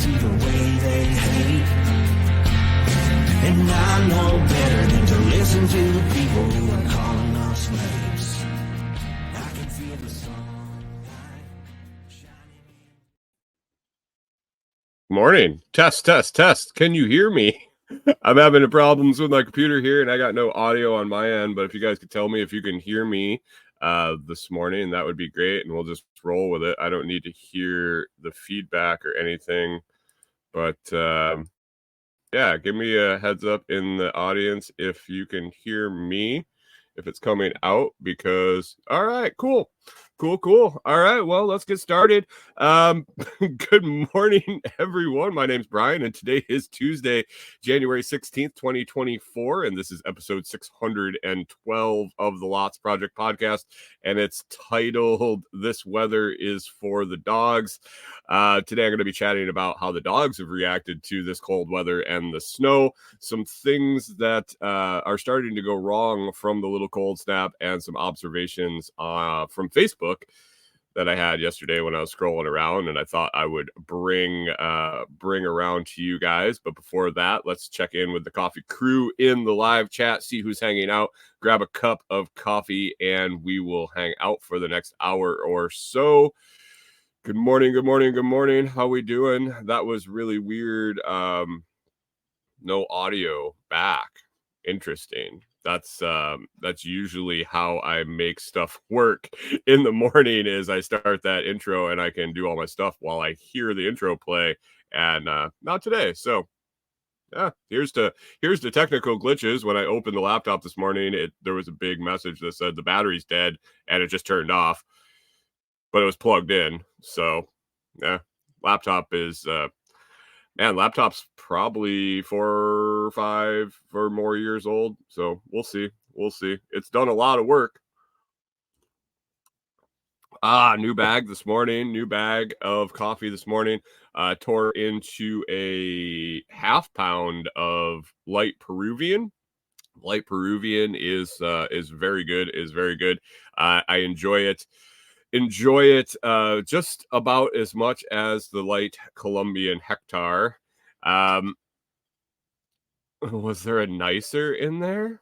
see the way they hate. And I know better than to listen to the people who are calling us names. I can feel the sunlight shining. Morning. Test. Can you hear me? I'm having problems with my computer here, and I got no audio on my end. But if you guys could tell me if you can hear me this morning, that would be great, and we'll just roll with it. I don't need to hear the feedback or anything. But yeah, give me a heads up in the audience if you can hear me, if it's coming out, because all right, cool. All right, well, let's get started. Good morning, everyone. My name's Brian, and today is Tuesday, January 16th, 2024, and this is episode 612 of the Lots Project podcast, and it's titled "This Weather is for the Dogs." Today, I'm going to be chatting about how the dogs have reacted to this cold weather and the snow, some things that are starting to go wrong from the little cold snap, and some observations from Facebook that I had yesterday when I was scrolling around, and I thought I would bring around to you guys. But before that, let's check in with the coffee crew in the live chat, see who's hanging out, grab a cup of coffee, and we will hang out for the next hour or so. Good morning. How we doing? That was really weird. No audio back. Interesting. That's usually how I make stuff work in the morning, is I start that intro and I can do all my stuff while I hear the intro play, and not today. So yeah, here's the technical glitches. When I opened the laptop this morning, there was a big message that said the battery's dead, and it just turned off, but it was plugged in. So yeah, laptop is laptop's probably 4 or 5 or more years old. So we'll see. It's done a lot of work. New bag this morning. New bag of coffee this morning. Tore into a half pound of light Peruvian. Light Peruvian is very good. I enjoy it just about as much as the light Colombian Hectare. Was there a nicer in there?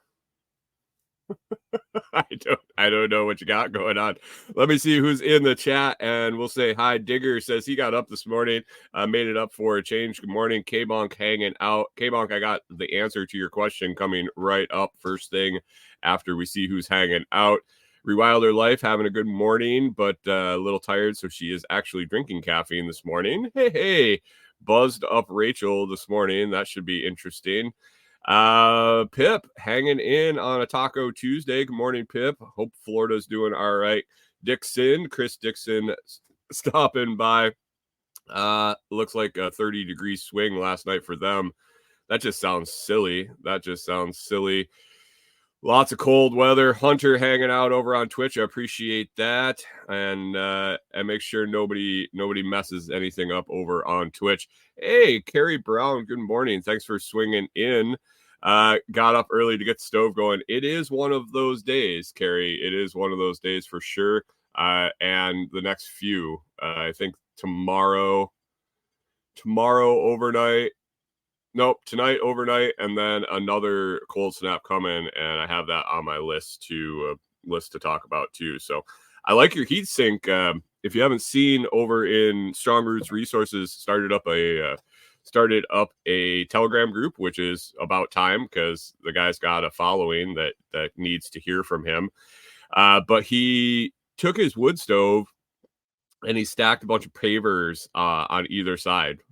I don't know what you got going on. Let me see who's in the chat, and we'll say hi. Digger says he got up this morning, made it up for a change. Good morning, K-Bonk, hanging out. K-Bonk, I got the answer to your question coming right up first thing after we see who's hanging out. Rewilder Life having a good morning, but a little tired, so she is actually drinking caffeine this morning. Hey, buzzed up Rachel this morning. That should be interesting. Pip hanging in on a Taco Tuesday. Good morning, Pip. Hope Florida's doing all right. Chris Dixon stopping by. Looks like a 30-degree swing last night for them. That just sounds silly. Lots of cold weather. Hunter hanging out over on Twitch. I appreciate that. And make sure nobody messes anything up over on Twitch. Hey, Carrie Brown, good morning. Thanks for swinging in. Got up early to get the stove going. It is one of those days, Carrie. It is one of those days for sure. And the next few, I think tomorrow overnight. Nope, tonight overnight, and then another cold snap coming, and I have that on my list to talk about too. So I like your heat sink. If you haven't seen, over in Strong Roots Resources, started up a Telegram group, which is about time because the guy's got a following that needs to hear from him. But he took his wood stove and he stacked a bunch of pavers on either side.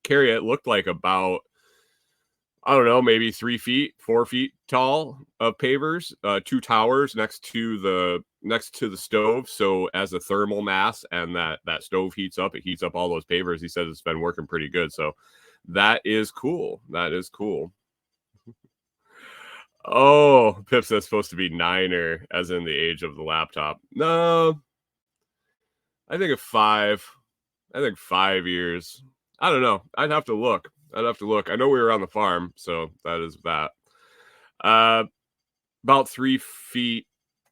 Carrie, it looked like about, I don't know, maybe 4 feet tall of pavers, 2 towers next to the stove. So as a thermal mass, and that stove heats up, it heats up all those pavers. He says it's been working pretty good. So that is cool. Oh, Pip says supposed to be Niner, as in the age of the laptop. No, I think 5 years. I don't know. I'd have to look. I know we were on the farm, so that is that. About 3 feet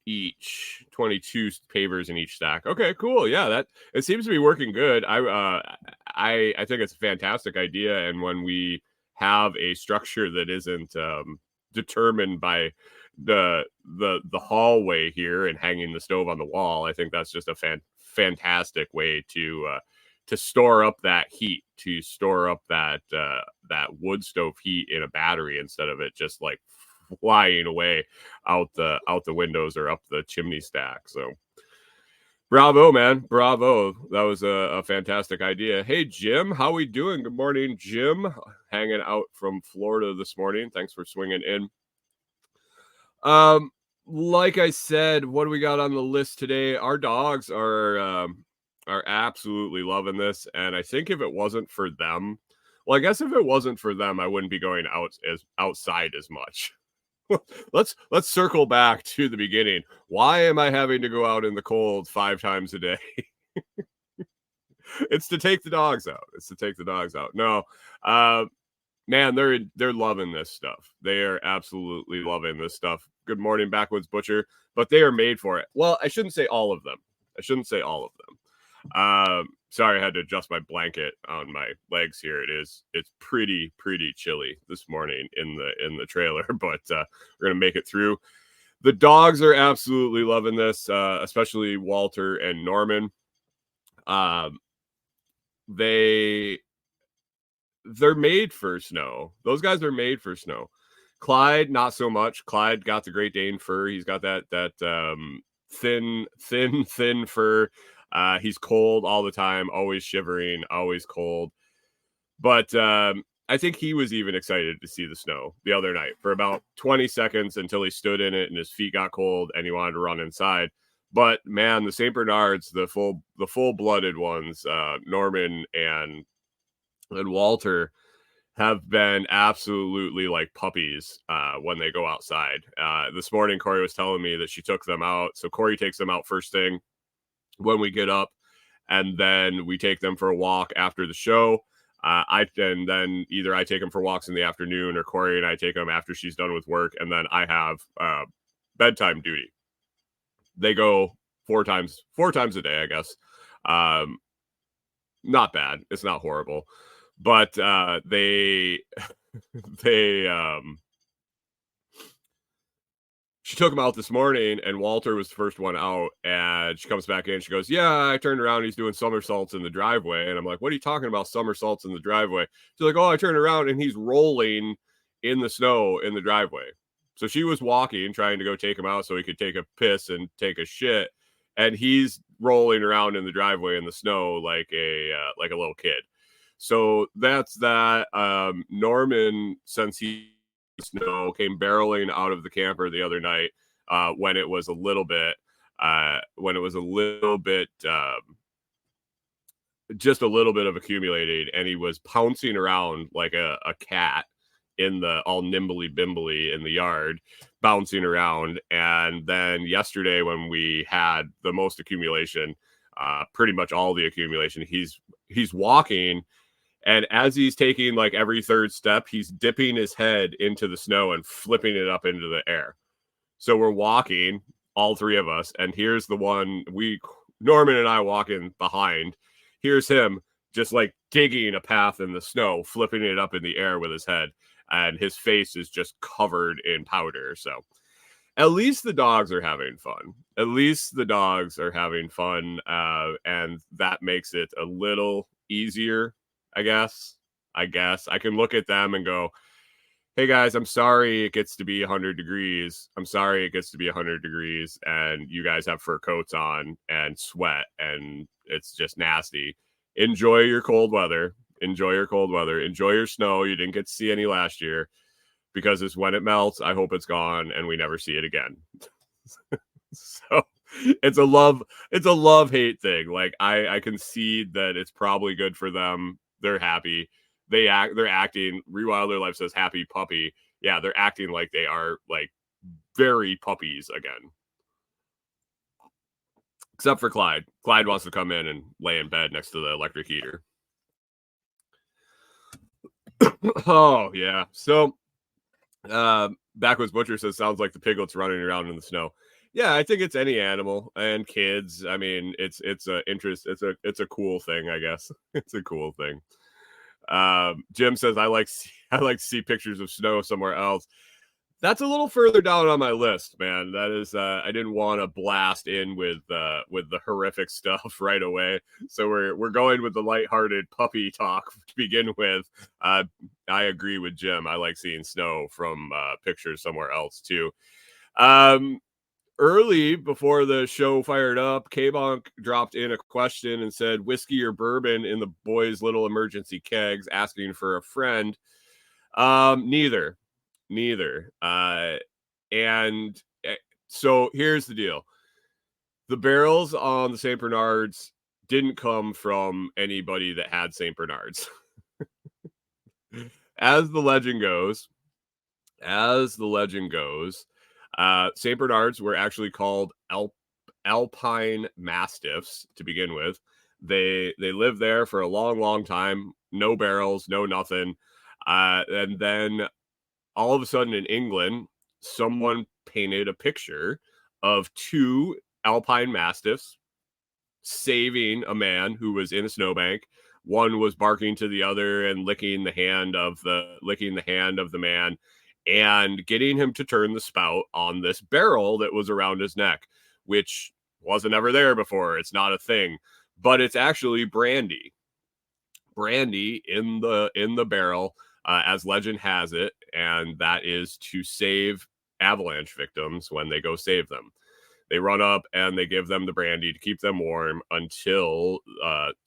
each, 22 pavers in each stack. Okay, cool. Yeah, that it seems to be working good. I think it's a fantastic idea. And when we have a structure that isn't determined by the hallway here and hanging the stove on the wall, I think that's just a fantastic way to store up that heat, to store up that wood stove heat in a battery instead of it just like flying away out the windows or up the chimney stack. So bravo, man. Bravo. That was a fantastic idea. Hey, Jim, how we doing? Good morning, Jim. Hanging out from Florida this morning. Thanks for swinging in. Like I said, what do we got on the list today? Our dogs are absolutely loving this, and I think if it wasn't for them, well, I guess if it wasn't for them, I wouldn't be going outside as much. let's circle back to the beginning. Why am I having to go out in the cold 5 times a day? It's to take the dogs out. No, man, they're loving this stuff. They are absolutely loving this stuff. Good morning, Backwoods Butcher. But they are made for it. Well, I shouldn't say all of them. Sorry, I had to adjust my blanket on my legs here. It's pretty chilly this morning in the trailer, but we're gonna make it through. The dogs are absolutely loving this, especially Walter and Norman. They're made for snow. Those guys are made for snow. Clyde, not so much. Clyde got the Great Dane fur. He's got that thin fur. He's cold all the time, always shivering, always cold. But I think he was even excited to see the snow the other night for about 20 seconds until he stood in it and his feet got cold and he wanted to run inside. But man, the St. Bernards, the full-blooded ones, Norman and Walter, have been absolutely like puppies when they go outside. This morning, Corey was telling me that she took them out. So Corey takes them out first thing when we get up, and then we take them for a walk after the show. And then either I take them for walks in the afternoon, or Corey and I take them after she's done with work, and then I have bedtime duty. They go four times a day, I guess. Not bad. It's not horrible. But she took him out this morning, and Walter was the first one out, and she comes back in. She goes, yeah, I turned around. He's doing somersaults in the driveway. And I'm like, what are you talking about, somersaults in the driveway? She's like, oh, I turned around, and he's rolling in the snow in the driveway. So she was walking, trying to go take him out so he could take a piss and take a shit. And he's rolling around in the driveway in the snow like a little kid. So that's that. Norman, since he snow, came barreling out of the camper the other night when it was a little bit just a little bit of accumulating, and he was pouncing around like a cat in the all nimbly bimbly in the yard, bouncing around. And then yesterday, when we had the most accumulation, pretty much all the accumulation, he's walking. And as he's taking like every third step, he's dipping his head into the snow and flipping it up into the air. So we're walking, all three of us, and here's the one Norman and I walking behind. Here's him just like digging a path in the snow, flipping it up in the air with his head, and his face is just covered in powder. So at least the dogs are having fun. And that makes it a little easier. I guess I can look at them and go, hey guys, I'm sorry it gets to be 100 degrees. And you guys have fur coats on and sweat and it's just nasty. Enjoy your cold weather. Enjoy your snow. You didn't get to see any last year, because it's when it melts, I hope it's gone and we never see it again. So it's a love-hate thing. Like I concede that it's probably good for them. They're happy. They're acting. Rewilder Life says happy puppy. Yeah, they're acting like they are like very puppies again. Except for Clyde. Clyde wants to come in and lay in bed next to the electric heater. Oh yeah. So Backwoods Butcher says sounds like the piglets running around in the snow. Yeah, I think it's any animal and kids. I mean, it's a interest. It's a cool thing, I guess. It's a cool thing. Jim says I like to see pictures of snow somewhere else. That's a little further down on my list, man. That is, I didn't want to blast in with the horrific stuff right away. So we're going with the lighthearted puppy talk to begin with. I agree with Jim. I like seeing snow from pictures somewhere else too. Um, Early before the show fired up, K-Bonk dropped in a question and said, whiskey or bourbon in the boys' little emergency kegs, asking for a friend. Neither. Neither. And eh, so here's the deal. The barrels on the St. Bernards didn't come from anybody that had St. Bernards. As the legend goes, as the legend goes, St. Bernards were actually called Alpine Mastiffs to begin with. They lived there for a long, long time. No barrels, no nothing. And then all of a sudden in England, someone painted a picture of two Alpine Mastiffs saving a man who was in a snowbank. One was barking to the other and licking the hand of the man and getting him to turn the spout on this barrel that was around his neck, which wasn't ever there before. It's not a thing, but it's actually brandy in the barrel, as legend has it, and that is to save avalanche victims when they go save them. They run up and they give them the brandy to keep them warm until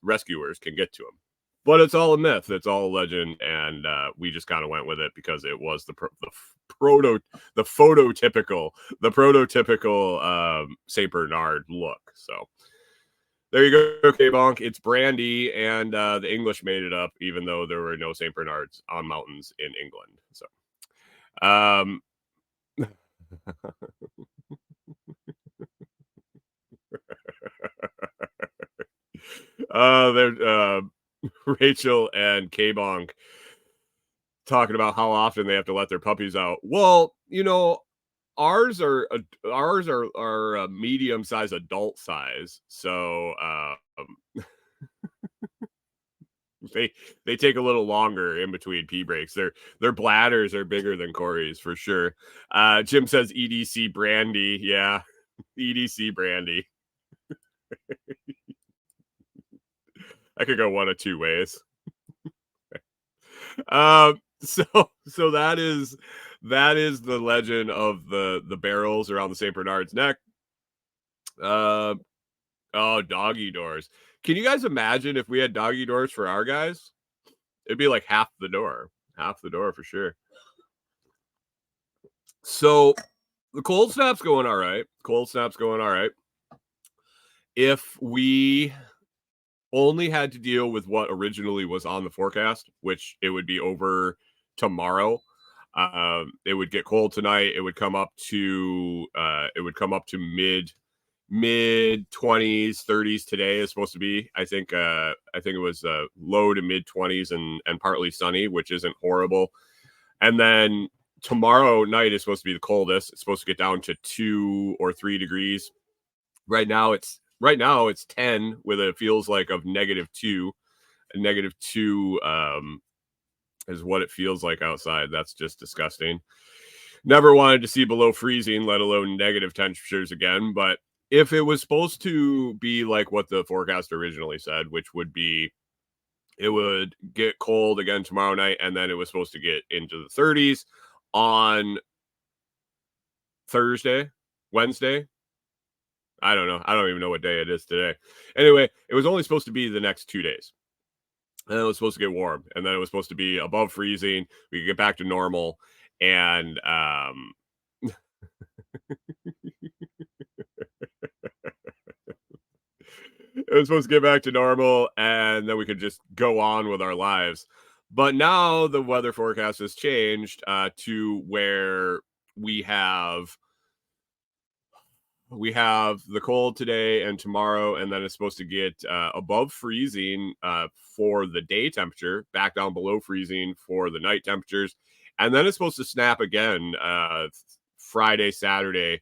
rescuers can get to them. But it's all a myth. It's all a legend, and we just kind of went with it because it was the prototypical Saint Bernard look. So there you go, K-Bonk. It's brandy, and the English made it up, even though there were no Saint Bernards on mountains in England. So, um, there, Rachel and K-Bonk talking about how often they have to let their puppies out. Well, ours are a medium size adult size, so they take a little longer in between pee breaks. Their bladders are bigger than Corey's for sure. Jim says EDC brandy, yeah, EDC brandy. I could go one of two ways. So that is the legend of the barrels around the St. Bernard's neck. Oh, doggy doors. Can you guys imagine if we had doggy doors for our guys? It'd be like half the door for sure. So the cold snap's going all right. If we only had to deal with what originally was on the forecast, which it would be over tomorrow. It would get cold tonight. It would come up to mid 20s, 30s today is supposed to be. I think it was low to mid 20s and partly sunny, which isn't horrible. And then tomorrow night is supposed to be the coldest. It's supposed to get down to 2 or 3 degrees. Right now it's 10 with it feels like of -2. -2 is what it feels like outside. That's just disgusting. Never wanted to see below freezing, let alone negative temperatures again. But if it was supposed to be like what the forecast originally said, which would be it would get cold again tomorrow night, and then it was supposed to get into the 30s on Wednesday. I don't know. I don't even know what day it is today. Anyway, it was only supposed to be the next 2 days. And then it was supposed to get warm. And then it was supposed to be above freezing. We could get back to normal. And it was supposed to get back to normal. And then we could just go on with our lives. But now the weather forecast has changed to where we have the cold today and tomorrow, and then it's supposed to get above freezing for the day temperature, back down below freezing for the night temperatures, and then it's supposed to snap again Friday, Saturday,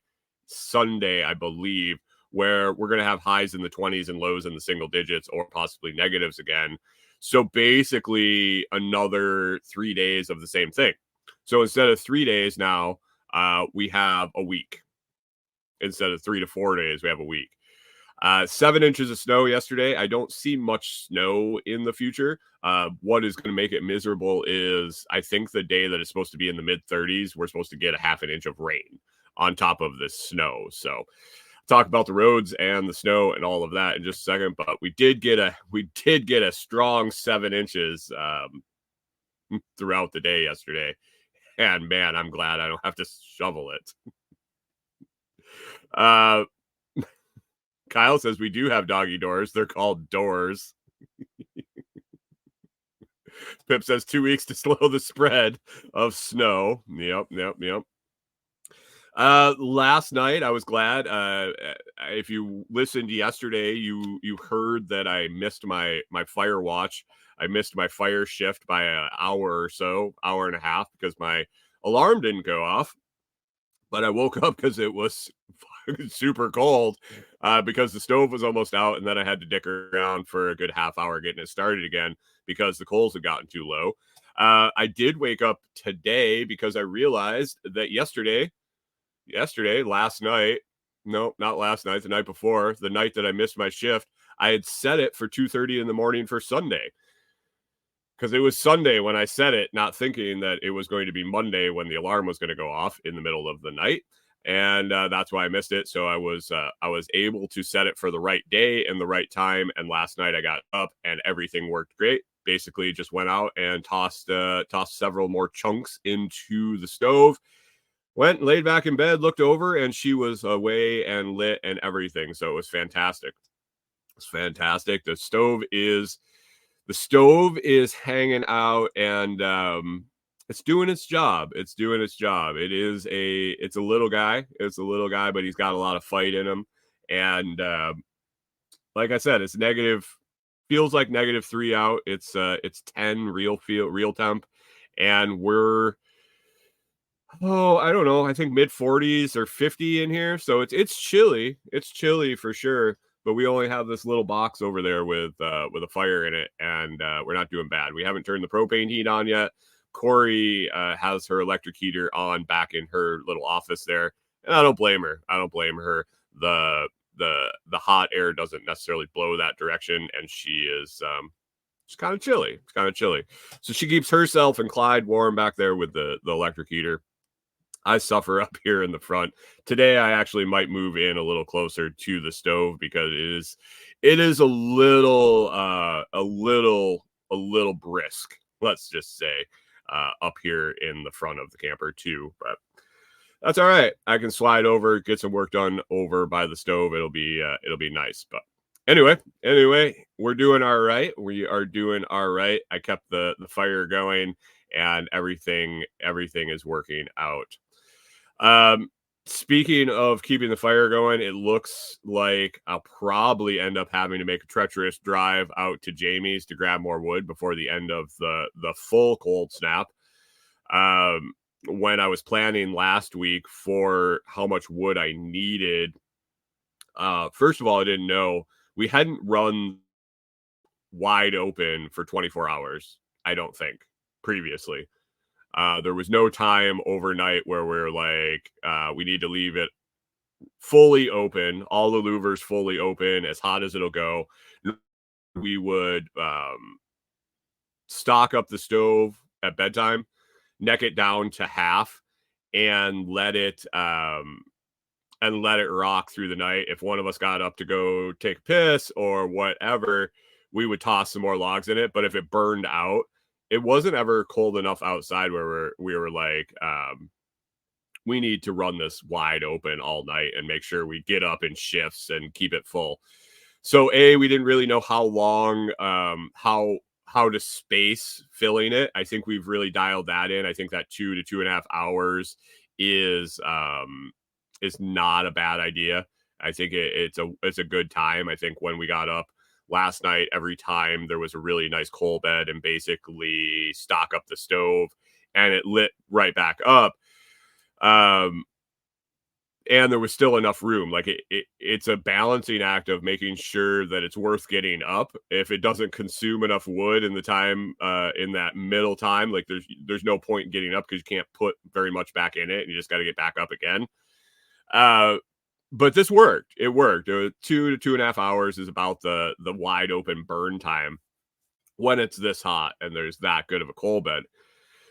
Sunday, I believe, where we're going to have highs in the 20s and lows in the single digits or possibly negatives again. So basically another 3 days of the same thing. So instead of 3 days now, we have a week. Instead of 3 to 4 days, we have a week. 7 inches of snow yesterday. I don't see much snow in the future. What is going to make it miserable is I think the day that it's supposed to be in the mid 30s, we're supposed to get a half an inch of rain on top of this snow. So talk about the roads and the snow and all of that in just a second. But we did get a strong 7 inches throughout the day yesterday. And man, I'm glad I don't have to shovel it. Kyle says we do have doggy doors. They're called doors. Pip says 2 weeks to slow the spread of snow. Yep. Last night I was glad. If you listened yesterday, you heard that I missed my fire watch. I missed my fire shift by an hour or so, hour and a half, because my alarm didn't go off. But I woke up because it was super cold because the stove was almost out, and then I had to dick around for a good half hour getting it started again because the coals had gotten too low. I did wake up today because I realized that last night, no, not last night, the night before, the night that I missed my shift, I had set it for 2:30 in the morning for Sunday. Because it was Sunday when I set it, not thinking that it was going to be Monday when the alarm was going to go off in the middle of the night. And that's why I missed it. So I was able to set it for the right day and the right time. And last night I got up and everything worked great. Basically just went out and tossed several more chunks into the stove. Went, laid back in bed, looked over, and she was away and lit and everything. So it was fantastic. It's fantastic. The stove is hanging out, and it's doing its job. It's a little guy. It's a little guy, but he's got a lot of fight in him. And like I said, it's negative. Feels like -3 out. It's 10 real temp, and we're I don't know. I think mid 40s or 50 in here. So it's chilly. It's chilly for sure. But we only have this little box over there with a fire in it, and we're not doing bad. We haven't turned the propane heat on yet. Corey has her electric heater on back in her little office there, and I don't blame her. The hot air doesn't necessarily blow that direction, and she is it's kind of chilly. So she keeps herself and Clyde warm back there with the electric heater. I suffer up here in the front. Today, I actually might move in a little closer to the stove because it is a little brisk. Let's just say up here in the front of the camper too. But that's all right. I can slide over, get some work done over by the stove. It'll be nice. But anyway, we're doing all right. We are doing all right. I kept the fire going, and everything is working out. Speaking of keeping the fire going, it looks like I'll probably end up having to make a treacherous drive out to Jamie's to grab more wood before the end of the full cold snap. When I was planning last week for how much wood I needed, first of all, I didn't know we hadn't run wide open for 24 hours, I don't think, previously. There was no time overnight where we're like, we need to leave it fully open, all the louvers fully open, as hot as it'll go. We would stock up the stove at bedtime, neck it down to half, and let it rock through the night. If one of us got up to go take a piss or whatever, we would toss some more logs in it. But if it burned out, it wasn't ever cold enough outside where we were like, we need to run this wide open all night and make sure we get up in shifts and keep it full. So we didn't really know how long, how to space filling it. I think we've really dialed that in. I think that 2 to 2.5 hours is not a bad idea. I think it's a good time. I think when we got up last night, every time there was a really nice coal bed and basically stock up the stove, and it lit right back up. and there was still enough room. Like it's a balancing act of making sure that it's worth getting up. If it doesn't consume enough wood in the time, in that middle time, like there's no point in getting up because you can't put very much back in it, and you just got to get back up again. But this worked. It worked. It was 2 to 2.5 hours is about the wide open burn time when it's this hot and there's that good of a coal bed.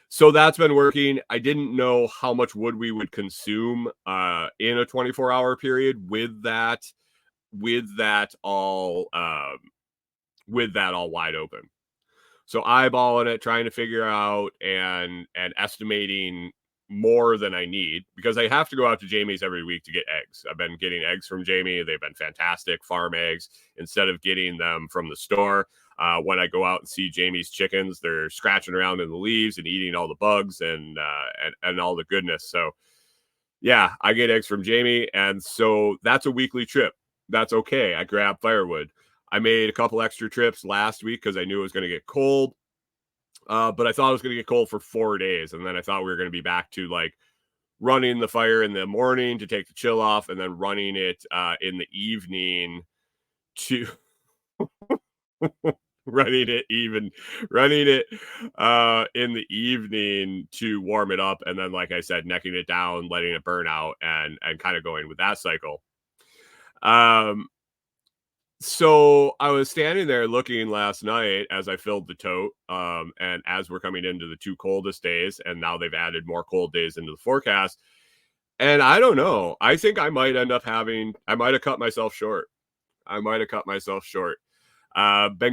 So that's been working. I didn't know how much wood we would consume in a 24-hour period with that all wide open. So eyeballing it, trying to figure out and estimating more than I need, because I have to go out to Jamie's every week to get eggs. I've been getting eggs from Jamie. They've been fantastic farm eggs instead of getting them from the store. When I go out and see Jamie's chickens, they're scratching around in the leaves and eating all the bugs and all the goodness. So yeah, I get eggs from Jamie, and so that's a weekly trip. That's okay. I grab firewood. I made a couple extra trips last week because I knew it was going to get cold. But I thought it was going to get cold for 4 days, and then I thought we were going to be back to like running the fire in the morning to take the chill off, and then running it in the evening to running it in the evening to warm it up, and then, like I said, necking it down, letting it burn out, and kind of going with that cycle. So I was standing there looking last night as I filled the tote, and as we're coming into the 2 coldest days, and now they've added more cold days into the forecast. And I don't know. I think I might have cut myself short. Been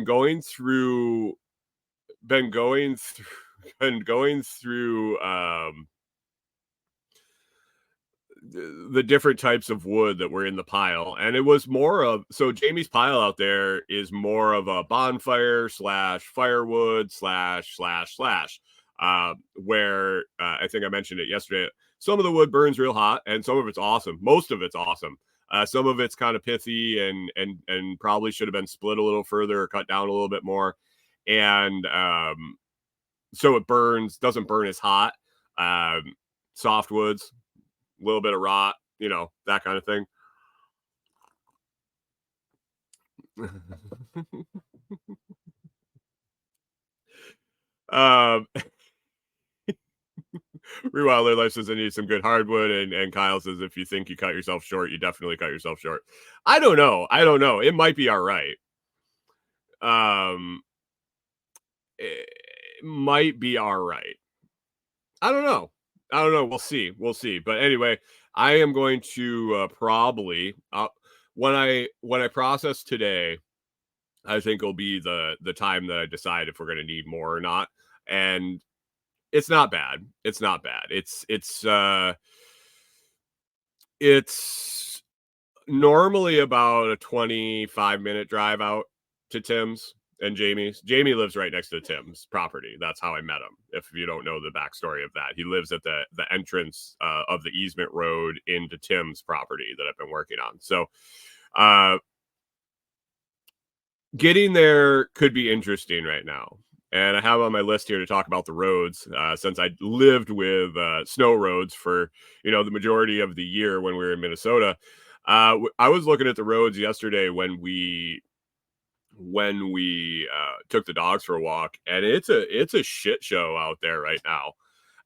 going through been going through the different types of wood that were in the pile, and it was more of, so Jamie's pile out there is more of a bonfire slash firewood slash where I think I mentioned it yesterday. Some of the wood burns real hot, and some of it's awesome. Most of it's awesome. Some of it's kind of pithy and probably should have been split a little further or cut down a little bit more, and so it doesn't burn as hot. Softwoods, a little bit of rot, that kind of thing. Rewilder Life says I need some good hardwood, and Kyle says if you think you cut yourself short, you definitely cut yourself short. I don't know. It might be all right. It might be all right. I don't know. We'll see. But anyway, I am going to probably when I process today, I think will be the time that I decide if we're going to need more or not. And it's not bad. It's normally about a 25-minute drive out to Tim's and Jamie's. Jamie lives right next to Tim's property. That's how I met him. If you don't know the backstory of that, he lives at the entrance of the easement road into Tim's property that I've been working on. So getting there could be interesting right now. And I have on my list here to talk about the roads, since I lived with snow roads for the majority of the year when we were in Minnesota. I was looking at the roads yesterday when we took the dogs for a walk, and it's a shit show out there right now.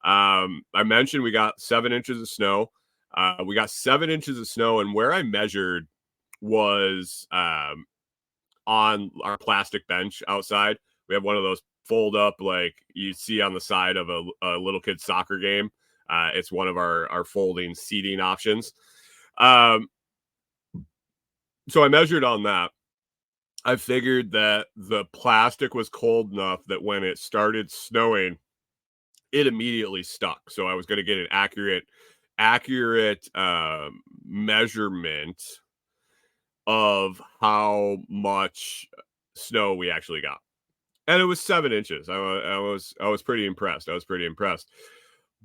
I mentioned we got 7 inches of snow. We got 7 inches of snow, and where I measured was on our plastic bench outside. We have one of those fold up like you see on the side of a little kid's soccer game. It's one of our folding seating options. So I measured on that. I figured that the plastic was cold enough that when it started snowing, it immediately stuck. So I was going to get an accurate measurement of how much snow we actually got. And it was 7 inches. I was pretty impressed.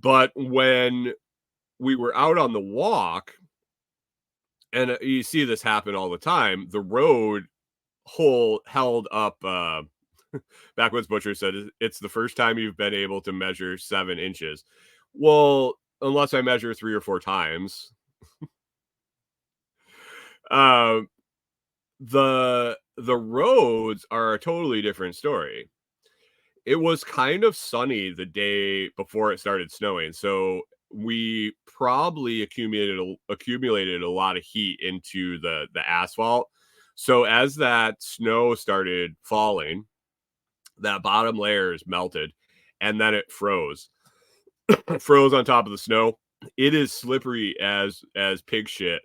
But when we were out on the walk, and you see this happen all the time, the road held up. Backwoods Butcher said it's the first time you've been able to measure 7 inches. Well, unless I measure 3 or 4 times. Uh, the roads are a totally different story. It was kind of sunny the day before it started snowing, so we probably accumulated a lot of heat into the asphalt. So as that snow started falling, that bottom layer is melted, and then it froze. Froze on top of the snow. It is slippery as pig shit,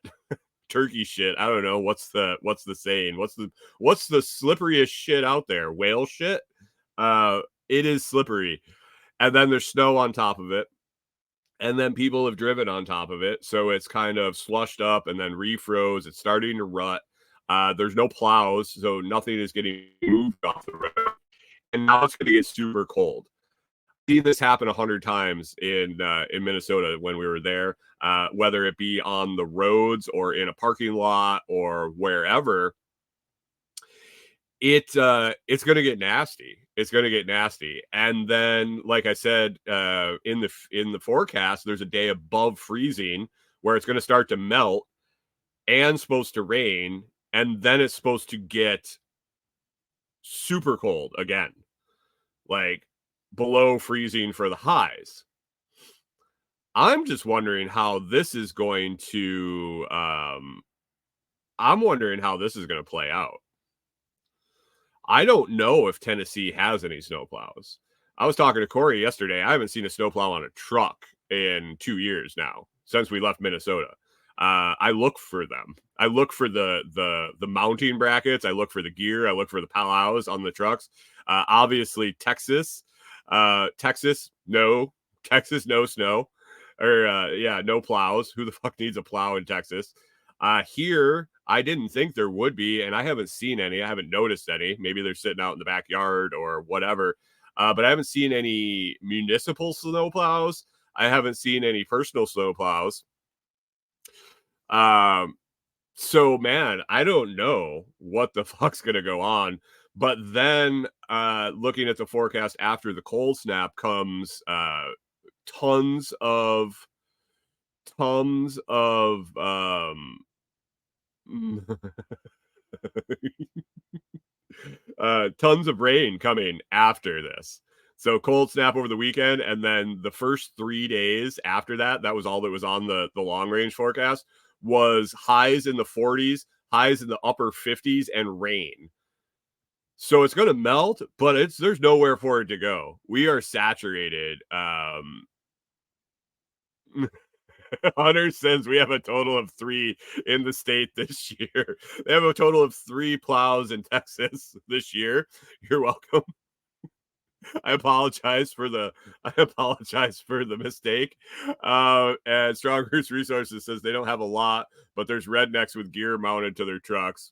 turkey shit. I don't know what's the saying. What's the slipperiest shit out there? Whale shit. It is slippery, and then there's snow on top of it, and then people have driven on top of it, so it's kind of slushed up and then refroze. It's starting to rut. There's no plows, so nothing is getting moved off the road, and now it's going to get super cold. I've seen this happen 100 times in Minnesota when we were there, whether it be on the roads or in a parking lot or wherever. It's going to get nasty. It's going to get nasty. And then, like I said, in the forecast, there's a day above freezing where it's going to start to melt and supposed to rain, and then it's supposed to get super cold again, like below freezing for the highs. I'm just wondering how this is going to I'm wondering how this is going to play out. I don't know if Tennessee has any snowplows. I was talking to Corey yesterday. I haven't seen a snowplow on a truck in 2 years now since we left Minnesota. I look for them. I look for the mounting brackets. I look for the gear. I look for the plows on the trucks. Obviously, Texas, no snow, or no plows. Who the fuck needs a plow in Texas? Here, I didn't think there would be, and I haven't seen any. I haven't noticed any. Maybe they're sitting out in the backyard or whatever. But I haven't seen any municipal snowplows. I haven't seen any personal snowplows. So man, I don't know what the fuck's gonna go on. But then looking at the forecast after the cold snap comes tons of tons of rain coming after this. So cold snap over the weekend, and then the first 3 days after that, that was all that was on the long range forecast, was highs in the 40s, highs in the upper 50s, and rain. So it's going to melt, but there's nowhere for it to go. We are saturated. Hunter says we have a total of 3 in the state this year. They have a total of 3 plows in Texas this year. You're welcome. I apologize for the mistake. And Stronger's Resources says they don't have a lot, but there's rednecks with gear mounted to their trucks.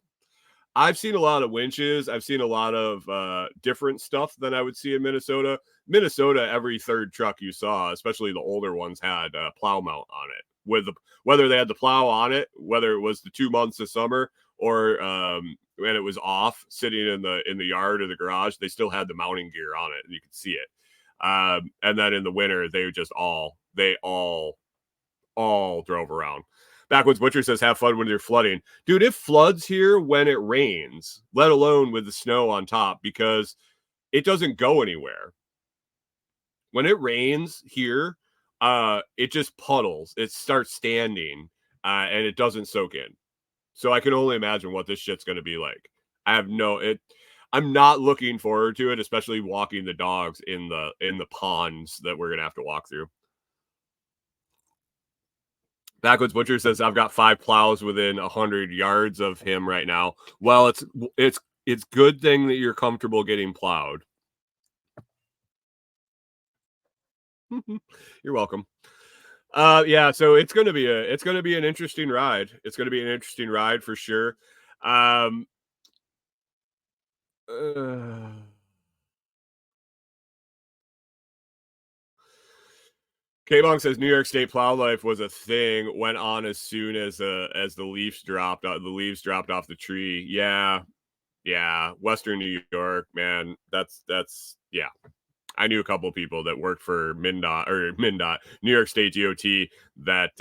I've seen a lot of winches. I've seen a lot of different stuff than I would see in Minnesota. Minnesota, every third truck you saw, especially the older ones, had a plow mount on it. Whether they had the plow on it, whether it was the 2 months of summer or when it was off, sitting in the yard or the garage, they still had the mounting gear on it, and you could see it. And then in the winter, they all drove around. Backwoods Butcher says, have fun when you're flooding. Dude, it floods here when it rains, let alone with the snow on top, because it doesn't go anywhere. When it rains here, it just puddles. It starts standing, and it doesn't soak in. So I can only imagine what this shit's going to be like. I'm not looking forward to it, especially walking the dogs in the ponds that we're going to have to walk through. Backwoods Butcher says, I've got 5 plows within 100 yards of him right now. Well, it's good thing that you're comfortable getting plowed. You're welcome. So it's gonna be an interesting ride. It's gonna be an interesting ride for sure. K-Bong says New York State plow life was a thing, went on as soon as the leaves dropped. The leaves dropped off the tree. Yeah. Western New York, man. That's yeah. I knew a couple of people that worked for MnDOT, New York State DOT, that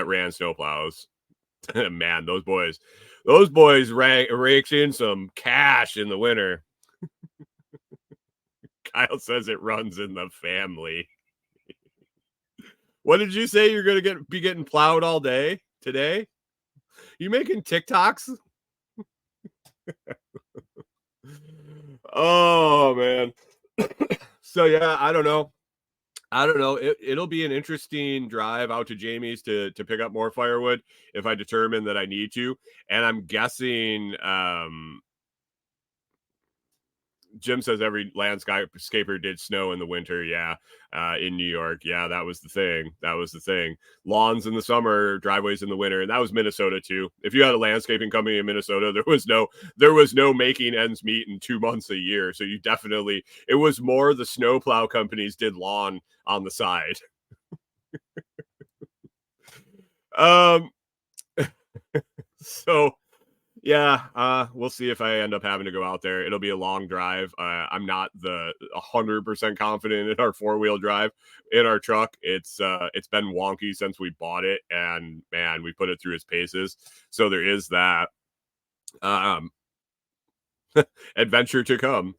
ran snowplows. Man, those boys rakes in some cash in the winter. Kyle says it runs in the family. What did you say? You're gonna be getting plowed all day today? You making TikToks? Oh man. So yeah, I don't know. It'll be an interesting drive out to Jamie's to pick up more firewood if I determine that I need to. And I'm guessing Jim says every landscaper did snow in the winter. Yeah. In New York. Yeah, that was the thing. Lawns in the summer, driveways in the winter. And that was Minnesota too. If you had a landscaping company in Minnesota, there was no making ends meet in 2 months a year. So it was more the snowplow companies did lawn on the side. Um, so yeah, we'll see if I end up having to go out there. It'll be a long drive. I'm not 100% confident in our 4-wheel drive in our truck. It's been wonky since we bought it, and man, we put it through its paces. So there is that. Adventure to come.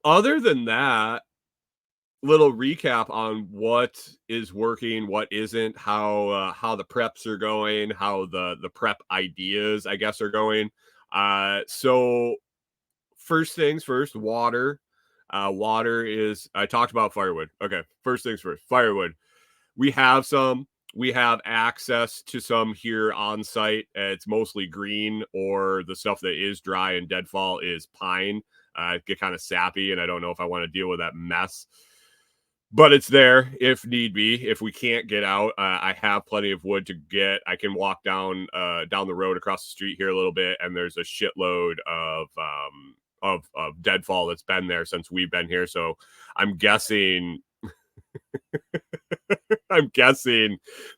Other than that, little recap on what is working, what isn't, how the preps are going, how the prep ideas, I guess, are going. So first things first, water. Water is, I talked about firewood. Okay, first things first, firewood. We have some. We have access to some here on site. It's mostly green, or the stuff that is dry and deadfall is pine. Get kind of sappy, and I don't know if I want to deal with that mess. But it's there if need be. If we can't get out, I have plenty of wood to get. I can walk down the road across the street here a little bit, and there's a shitload of deadfall that's been there since we've been here. So I'm guessing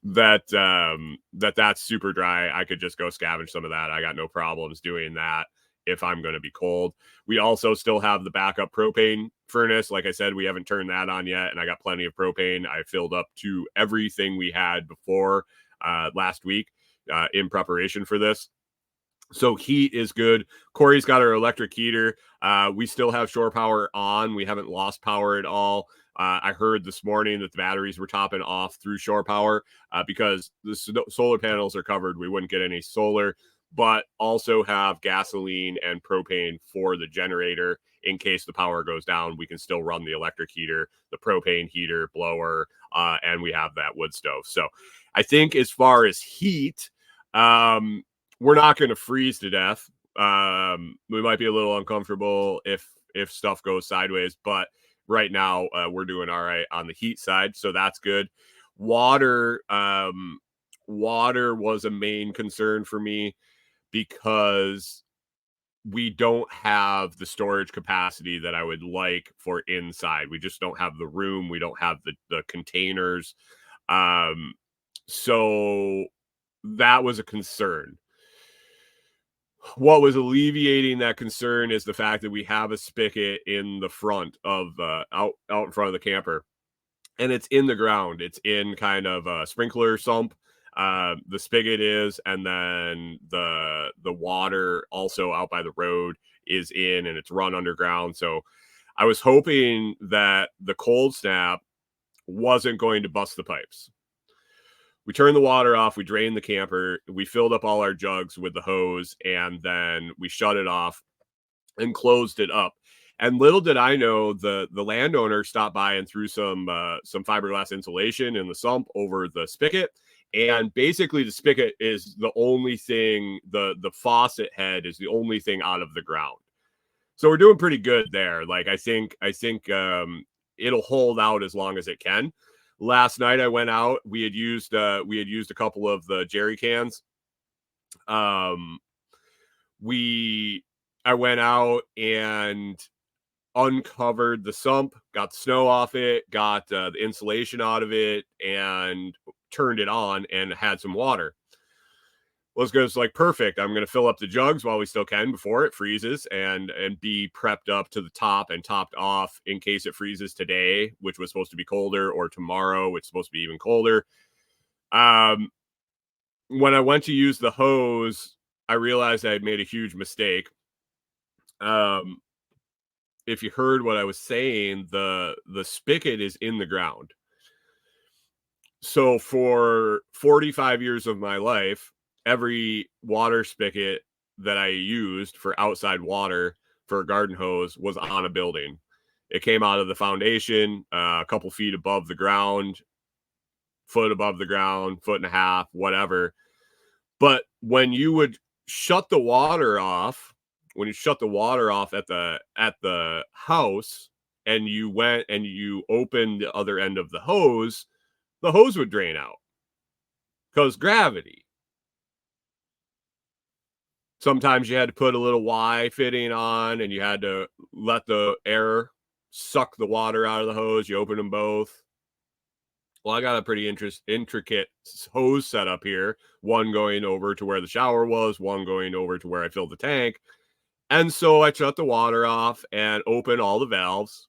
that's super dry. I could just go scavenge some of that. I got no problems doing that if I'm going to be cold. We also still have the backup propane furnace. Like I said, we haven't turned that on yet, and I got plenty of propane. I filled up to everything we had before last week in preparation for this. So heat is good. Corey's got our electric heater. We still have shore power on. We haven't lost power at all. I heard this morning that the batteries were topping off through shore power because the solar panels are covered. We wouldn't get any solar, but also have gasoline and propane for the generator in case the power goes down. We can still run the electric heater, the propane heater, blower, and we have that wood stove. So I think as far as heat, we're not going to freeze to death. We might be a little uncomfortable if stuff goes sideways, but right now we're doing all right on the heat side, so that's good. Water was a main concern for me because we don't have the storage capacity that I would like for inside. We just don't have the room. We don't have the containers. So that was a concern. What was alleviating that concern is the fact that we have a spigot in the front of out in front of the camper, and it's in the ground. It's in kind of a sprinkler sump. The spigot is, and then the water also out by the road is in, and it's run underground. So I was hoping that the cold snap wasn't going to bust the pipes. We turned the water off, we drained the camper, we filled up all our jugs with the hose, and then we shut it off and closed it up. And little did I know, the landowner stopped by and threw some fiberglass insulation in the sump over the spigot. And basically the spigot is the only thing, the faucet head is the only thing out of the ground. So we're doing pretty good there. Like I think it'll hold out as long as it can. Last night I went out. We had used a couple of the jerry cans. I went out and uncovered the sump, got the snow off it, got the insulation out of it, and turned it on and had some water. Well, it's like perfect. I'm going to fill up the jugs while we still can before it freezes and be prepped up to the top and topped off in case it freezes today, which was supposed to be colder, or tomorrow, which is supposed to be even colder. When I went to use the hose, I realized I had made a huge mistake. Um, if you heard what I was saying, the spigot is in the ground. So for 45 years of my life, every water spigot that I used for outside water for a garden hose was on a building. It came out of the foundation, a couple feet above the ground, foot above the ground, foot and a half, whatever. But when you would shut the water off, when you shut the water off at the house and you went and you opened the other end of the hose would drain out because gravity. Sometimes you had to put a little Y fitting on and you had to let the air suck the water out of the hose. You open them both. Well, I got a pretty intricate hose setup here. One going over to where the shower was, one going over to where I filled the tank. And so I shut the water off and open all the valves.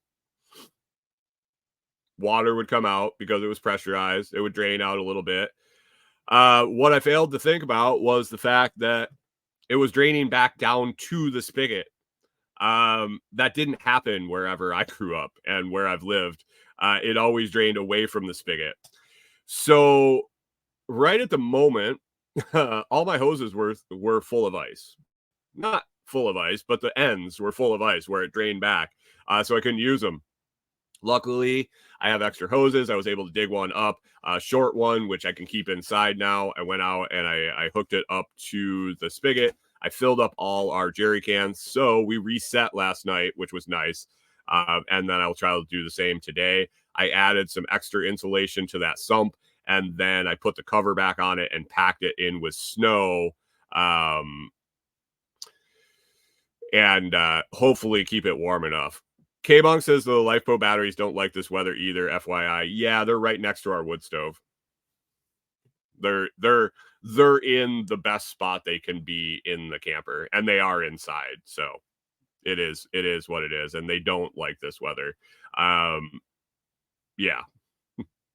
Water would come out because it was pressurized. It would drain out a little bit. What I failed to think about was the fact that it was draining back down to the spigot. That didn't happen wherever I grew up and where I've lived. It always drained away from the spigot. So right at the moment, all my hoses were full of ice. Not full of ice, but the ends were full of ice where it drained back. So I couldn't use them. Luckily, I have extra hoses. I was able to dig one up, a short one, which I can keep inside now. I went out and I hooked it up to the spigot. I filled up all our jerry cans. So we reset last night, which was nice. And then I'll try to do the same today. I added some extra insulation to that sump, and then I put the cover back on it and packed it in with snow. And hopefully keep it warm enough. K-Bong says the LifePro batteries don't like this weather either, FYI. Yeah, they're right next to our wood stove. They're in the best spot they can be in the camper, and they are inside. So it is what it is, and they don't like this weather. Yeah.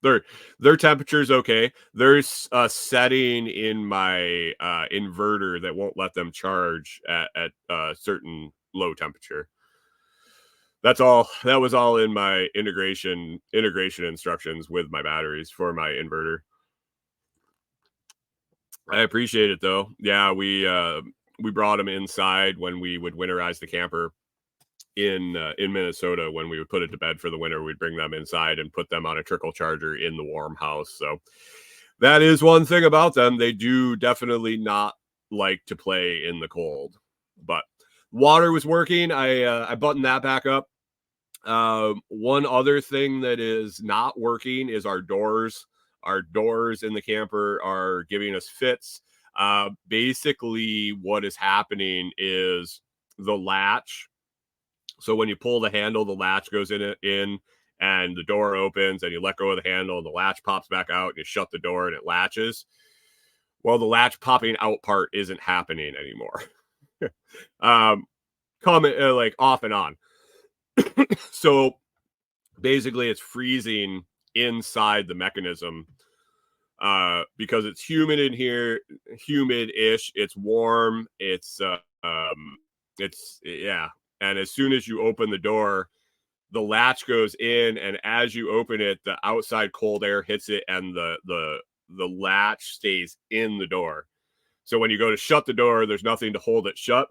Their temperature's okay. There's a setting in my inverter that won't let them charge at a certain low temperature. That's all. That was all in my integration instructions with my batteries for my inverter. I appreciate it though. Yeah, we brought them inside when we would winterize the camper in Minnesota. When we would put it to bed for the winter, we'd bring them inside and put them on a trickle charger in the warm house. So that is one thing about them. They do definitely not like to play in the cold. But water was working. I buttoned that back up. One other thing that is not working is our doors. Our doors in the camper are giving us fits. Basically, what is happening is the latch. So when you pull the handle, the latch goes in, and the door opens, and you let go of the handle, and the latch pops back out, and you shut the door, and it latches. Well, the latch popping out part isn't happening anymore. Comment like off and on. So basically it's freezing inside the mechanism because it's humid in here, humid-ish. It's warm. It's yeah. And as soon as you open the door, the latch goes in, and as you open it, the outside cold air hits it, and the latch stays in the door. So when you go to shut the door, there's nothing to hold it shut.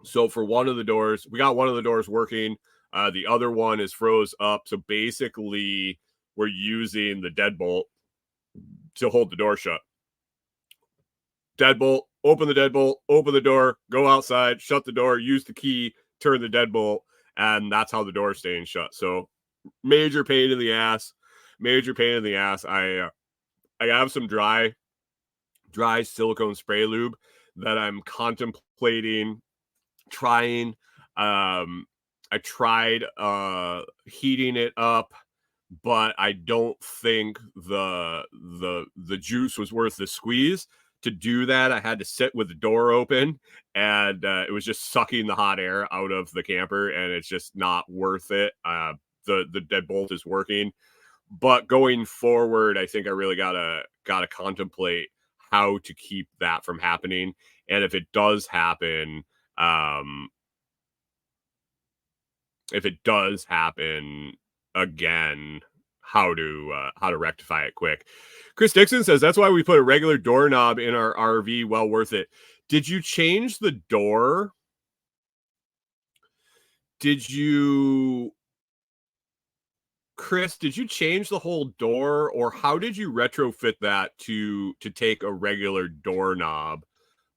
So for one of the doors, we got one of the doors working. The other one is froze up. So basically, we're using the deadbolt to hold the door shut. Deadbolt, open the deadbolt, open the door, go outside, shut the door, use the key, turn the deadbolt, and that's how the door is staying shut. So major pain in the ass. Major pain in the ass. I have some dry silicone spray lube that I'm contemplating trying. I tried heating it up, but I don't think the juice was worth the squeeze. To do that, I had to sit with the door open, and it was just sucking the hot air out of the camper, and it's just not worth it. The deadbolt is working, but going forward, I think I really gotta got to contemplate how to keep that from happening. And if it does happen, again, how to rectify it quick. Chris Dixon says that's why we put a regular doorknob in our RV. Well worth it. Did you change the door? Chris, did you change the whole door, or how did you retrofit that to take a regular doorknob?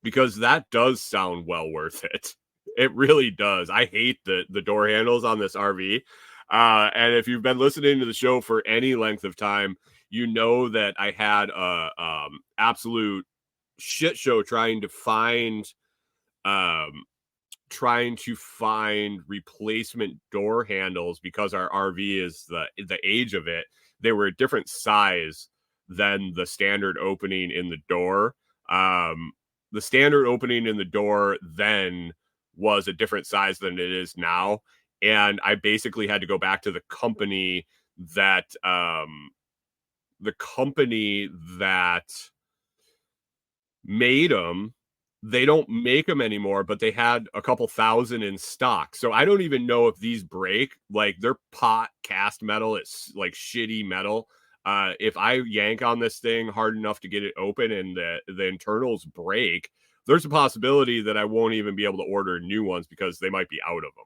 Because that does sound well worth it. It really does. I hate the door handles on this RV. And if you've been listening to the show for any length of time, you know that I had a absolute shit show trying to find replacement door handles because our RV is the age of it. They were a different size than the standard opening in the door. The standard opening in the door then was a different size than it is now. And I basically had to go back to the company that made them. They don't make them anymore, but they had a couple thousand in stock. So I don't even know if these break. Like, they're pot cast metal. It's like shitty metal. If I yank on this thing hard enough to get it open and the internals break, there's a possibility that I won't even be able to order new ones because they might be out of them.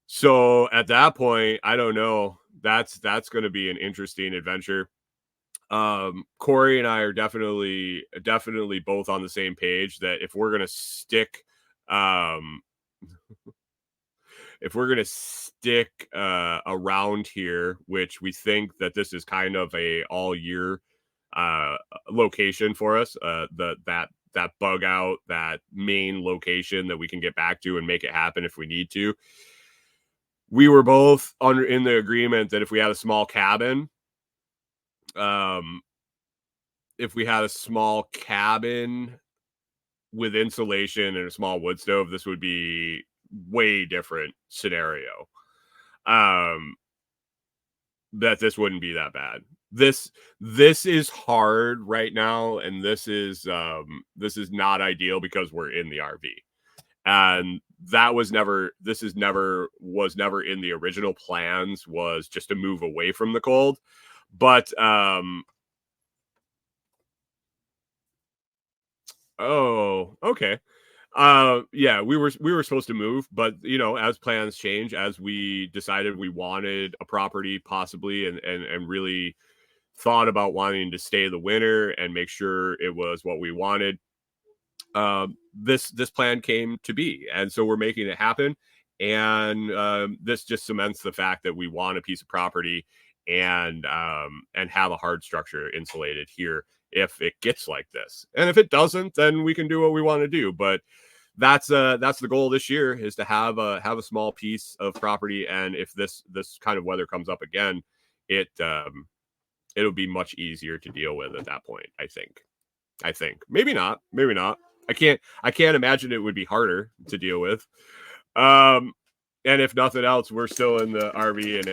So at that point, I don't know. That's going to be an interesting adventure. Corey and I are definitely both on the same page that if we're going to stick around here, which we think that this is kind of a all year location for us, that bug out, that main location that we can get back to and make it happen if we need to. We were both in the agreement that if we had a small cabin, with insulation and a small wood stove, this would be way different scenario. That this wouldn't be that bad. This is hard right now, and this is not ideal because we're in the RV. And that was never in the original plans, was just to move away from the cold. But oh, okay. Yeah, we were supposed to move, but as plans change, as we decided we wanted a property possibly and really thought about wanting to stay the winter and make sure it was what we wanted, this plan came to be, and so we're making it happen. And this just cements the fact that we want a piece of property and have a hard structure insulated here if it gets like this. And if it doesn't, then we can do what we want to do. But that's the goal this year, is to have a small piece of property. And if this kind of weather comes up again, it'll be much easier to deal with at that point. I think maybe not. I can't imagine it would be harder to deal with. And if nothing else, we're still in the RV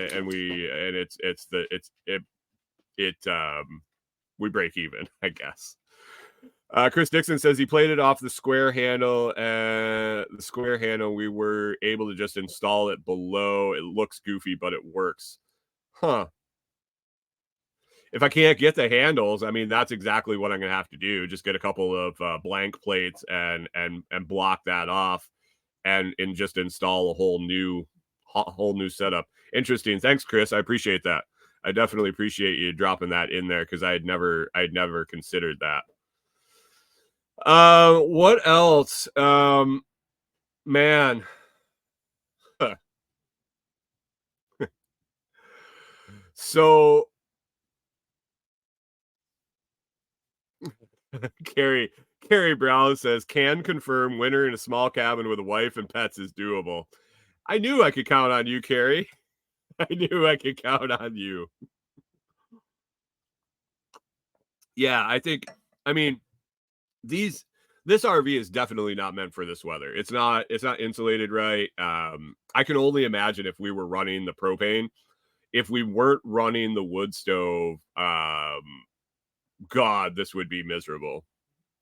we break even, I guess. Chris Dixon says he played it off the square handle, and the square handle, we were able to just install it below. It looks goofy, but it works. Huh. If I can't get the handles, I mean, that's exactly what I'm going to have to do. Just get a couple of blank plates and block that off and just install a whole new setup. Interesting. Thanks, Chris. I appreciate that. I definitely appreciate you dropping that in there, because I'd never considered that. What else? Man. So Carrie Brown says, can confirm winter in a small cabin with a wife and pets is doable. I knew I could count on you, Carrie. I knew I could count on you. Yeah, I mean, this RV is definitely not meant for this weather. It's not insulated right. I can only imagine if we were running the propane, if we weren't running the wood stove, God, this would be miserable.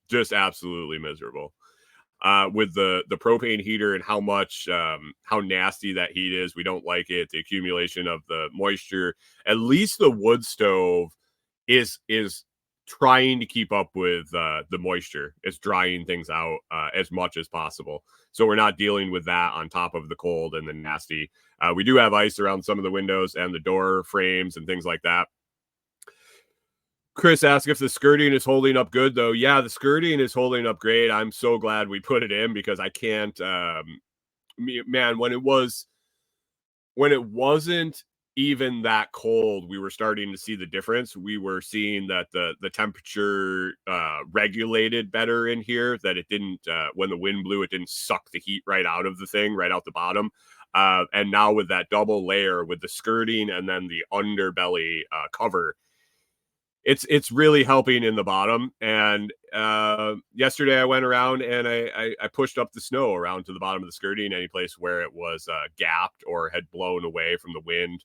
Just absolutely miserable. With the propane heater and how nasty that heat is, we don't like it. The accumulation of the moisture. At least the wood stove is trying to keep up with the moisture. It's drying things out as much as possible, so we're not dealing with that on top of the cold and the nasty. We do have ice around some of the windows and the door frames and things like that. Chris asked if the skirting is holding up good, though. Yeah, the skirting is holding up great. I'm so glad we put it in because I can't. Man, when it wasn't even that cold, we were starting to see the difference. We were seeing that the temperature regulated better in here. That it didn't when the wind blew, it didn't suck the heat right out of the thing, right out the bottom. And now with that double layer, with the skirting and then the underbelly cover, it's really helping in the bottom. And yesterday I went around and I pushed up the snow around to the bottom of the skirting, any place where it was gapped or had blown away from the wind.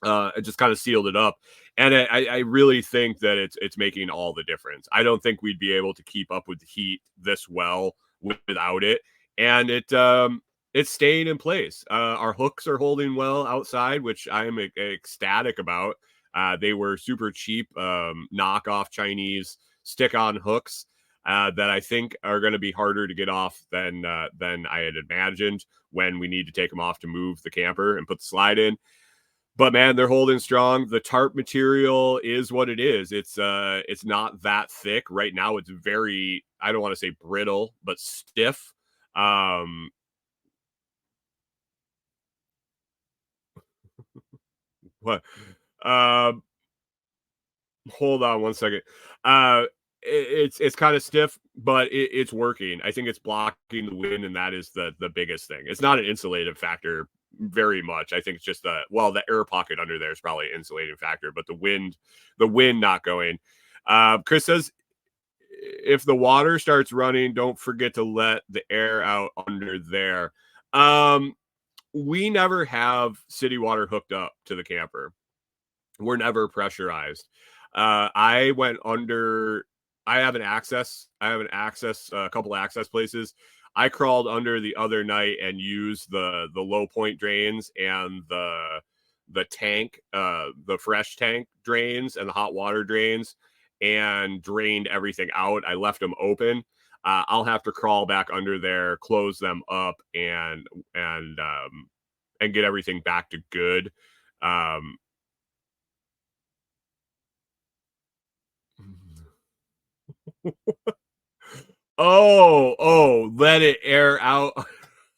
It just kind of sealed it up, and I really think that it's making all the difference. I don't think we'd be able to keep up with the heat this well without it, and it's staying in place. Our hooks are holding well outside, which I am ecstatic about. They were super cheap knockoff Chinese stick-on hooks that I think are going to be harder to get off than I had imagined when we need to take them off to move the camper and put the slide in. But man, they're holding strong. The tarp material is what it is. It's not that thick right now. It's very, I don't want to say brittle, but stiff. What? Um, Hold on one second. Uh, it's kind of stiff, but it's working. I think it's blocking the wind, and that is the biggest thing. It's not an insulative factor very much. I think it's just the air pocket under there is probably an insulating factor, but the wind not going. Chris says if the water starts running, don't forget to let the air out under there. Um, we never have city water hooked up to the camper. We're never pressurized. I went under. I have an access. A couple access places. I crawled under the other night and used the low point drains and the tank, the fresh tank drains and the hot water drains, and drained everything out. I left them open. I'll have to crawl back under there, close them up, and get everything back to good. Um, let it air out.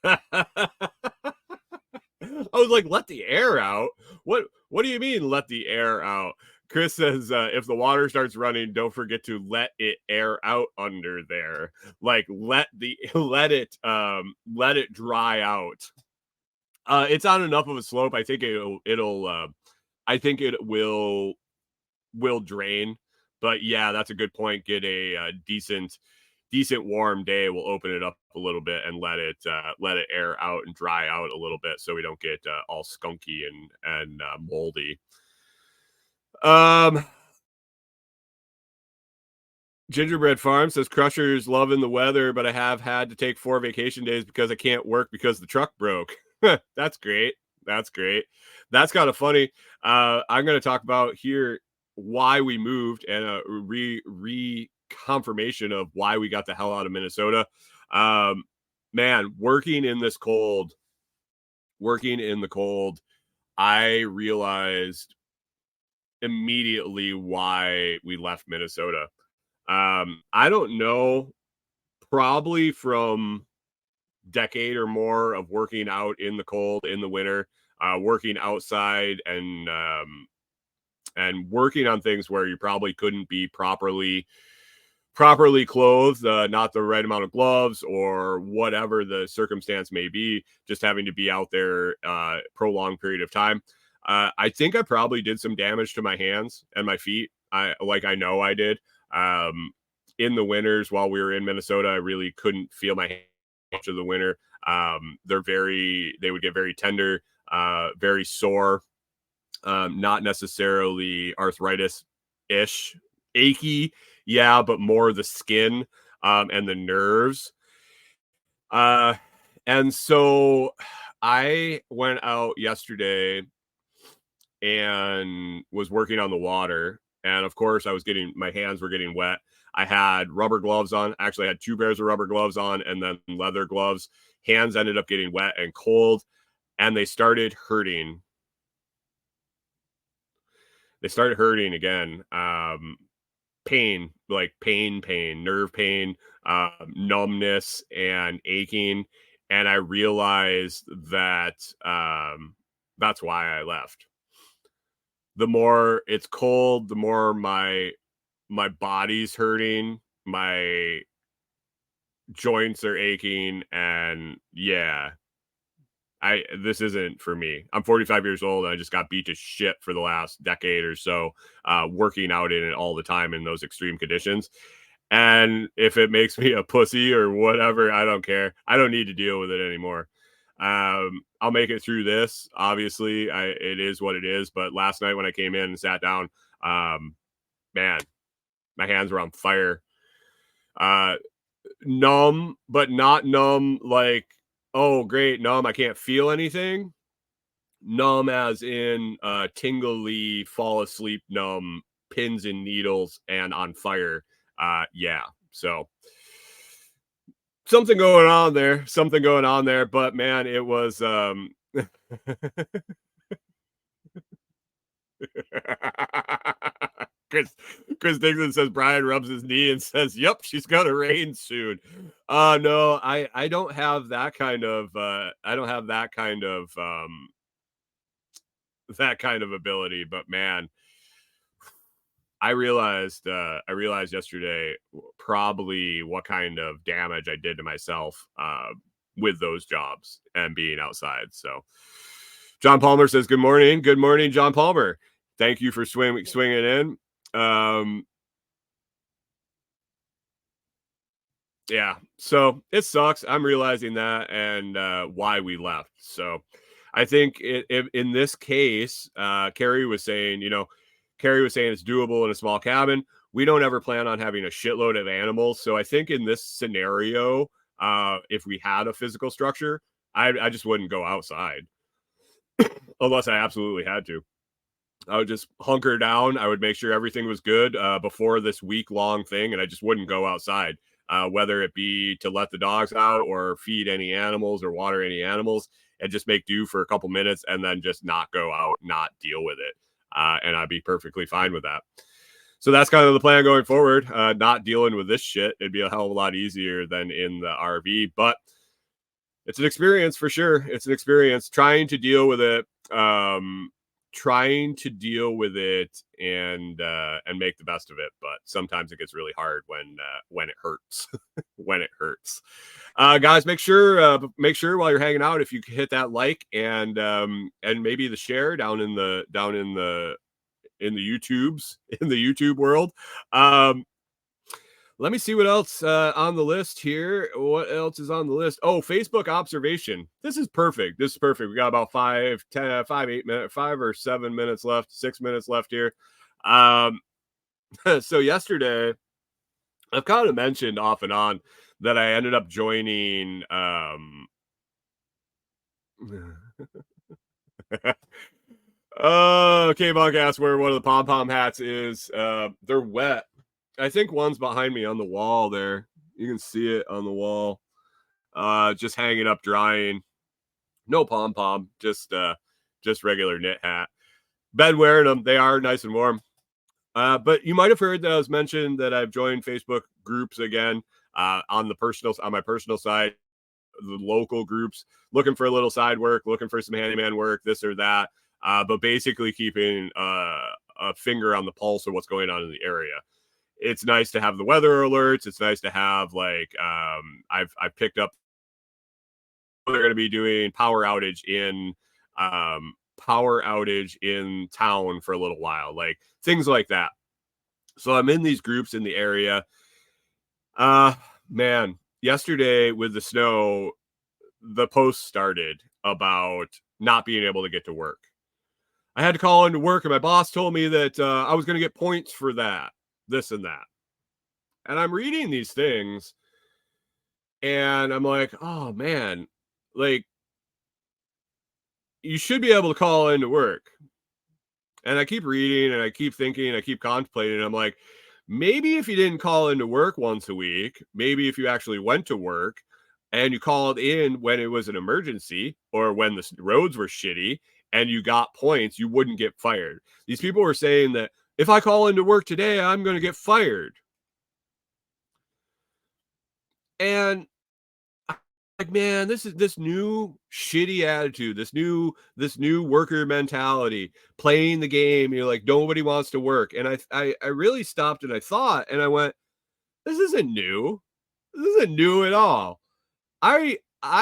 I was like, let the air out? What do you mean let the air out? Chris says if the water starts running, don't forget to let it air out under there. Like let it dry out. It's on enough of a slope. I think I think it will drain. But yeah, that's a good point. Get a decent warm day. We'll open it up a little bit and let it air out and dry out a little bit, so we don't get all skunky and moldy. Gingerbread Farm says Crusher's loving the weather, but I have had to take 4 vacation days because I can't work because the truck broke. That's great. That's kind of funny. I'm going to talk about here why we moved and a confirmation of why we got the hell out of Minnesota. Man, working in the cold, I realized immediately why we left Minnesota. I don't know, probably from decade or more of working out in the cold in the winter, working outside and working on things where you probably couldn't be properly clothed, not the right amount of gloves or whatever the circumstance may be, just having to be out there prolonged period of time. I think I probably did some damage to my hands and my feet. I know I did. In the winters while we were in Minnesota, I really couldn't feel my hands much of the winter. They would get very tender, very sore, not necessarily arthritis-ish achy, yeah, but more the skin and the nerves. Uh, and so I went out yesterday and was working on the water. And of course, my hands were getting wet. I had rubber gloves on. Actually, I had 2 pairs of rubber gloves on and then leather gloves. Hands ended up getting wet and cold, and they started hurting. They started hurting again. Pain, like pain, nerve pain, numbness, and aching. And I realized that that's why I left. The more it's cold, the more my body's hurting, my joints are aching, and yeah, this isn't for me. I'm 45 years old and I just got beat to shit for the last decade or so, working out in it all the time in those extreme conditions. And if it makes me a pussy or whatever, I don't care. I don't need to deal with it anymore. I'll make it through this. Obviously, it is what it is. But last night when I came in and sat down, man, my hands were on fire. Numb, but not numb like, oh, great, numb. I can't feel anything. Numb as in tingly, fall asleep numb, pins and needles, and on fire. Yeah. So something going on there. But man, it was Chris Chris Dixon says Brian rubs his knee and says, "Yep, she's gonna rain soon." No, I don't have that kind of that kind of ability, but man, I realized yesterday probably what kind of damage I did to myself with those jobs and being outside. So John Palmer says, "Good morning, John Palmer. Thank you for swinging in." Yeah, so it sucks. I'm realizing that and why we left. So I think in this case, Carrie was saying it's doable in a small cabin. We don't ever plan on having a shitload of animals. So I think in this scenario, if we had a physical structure, I just wouldn't go outside unless I absolutely had to. I would just hunker down. I would make sure everything was good before this week-long thing, and I just wouldn't go outside, whether it be to let the dogs out or feed any animals or water any animals, and just make do for a couple minutes and then just not go out, not deal with it. And I'd be perfectly fine with that. So that's kind of the plan going forward, not dealing with this shit. It'd be a hell of a lot easier than in the RV, but it's an experience for sure. It's an experience trying to deal with it. Trying to deal with it and make the best of it, but sometimes it gets really hard when it hurts. When it hurts. Guys, make sure while you're hanging out, if you hit that like and maybe the share down in the YouTube world. Let me see what else on the list here. What else is on the list? Oh, Facebook observation. This is perfect. We got about 5 or 7 minutes left, 6 minutes left here. So yesterday, I've kind of mentioned off and on that I ended up joining K-Bunk asked where one of the pom-pom hats is. They're wet. I think one's behind me on the wall there. You can see it on the wall. Just hanging up drying. No pom-pom, just regular knit hat. Been wearing them. They are nice and warm. But you might have heard that I was mentioned that I've joined Facebook groups again on my personal side, the local groups, looking for a little side work, looking for some handyman work, this or that. But basically keeping a finger on the pulse of what's going on in the area. It's nice to have the weather alerts. It's nice to have I've picked up. They're going to be doing power outage in town for a little while, like things like that. So I'm in these groups in the area. Man, yesterday with the snow, the post started about not being able to get to work. I had to call into work and my boss told me that I was going to get points for that. this and that. And I'm reading these things and I'm like, oh man, like you should be able to call into work. And I keep reading and I keep thinking, I keep contemplating. I'm like, maybe if you didn't call into work once a week, maybe if you actually went to work and you called in when it was an emergency or when the roads were shitty and you got points, you wouldn't get fired. These people were saying that if I call into work today, I'm going to get fired. And like, man, this is this new shitty attitude, this new worker mentality, playing the game. You're like, nobody wants to work. And I really stopped and I thought, and I went, this isn't new. This isn't new at all. I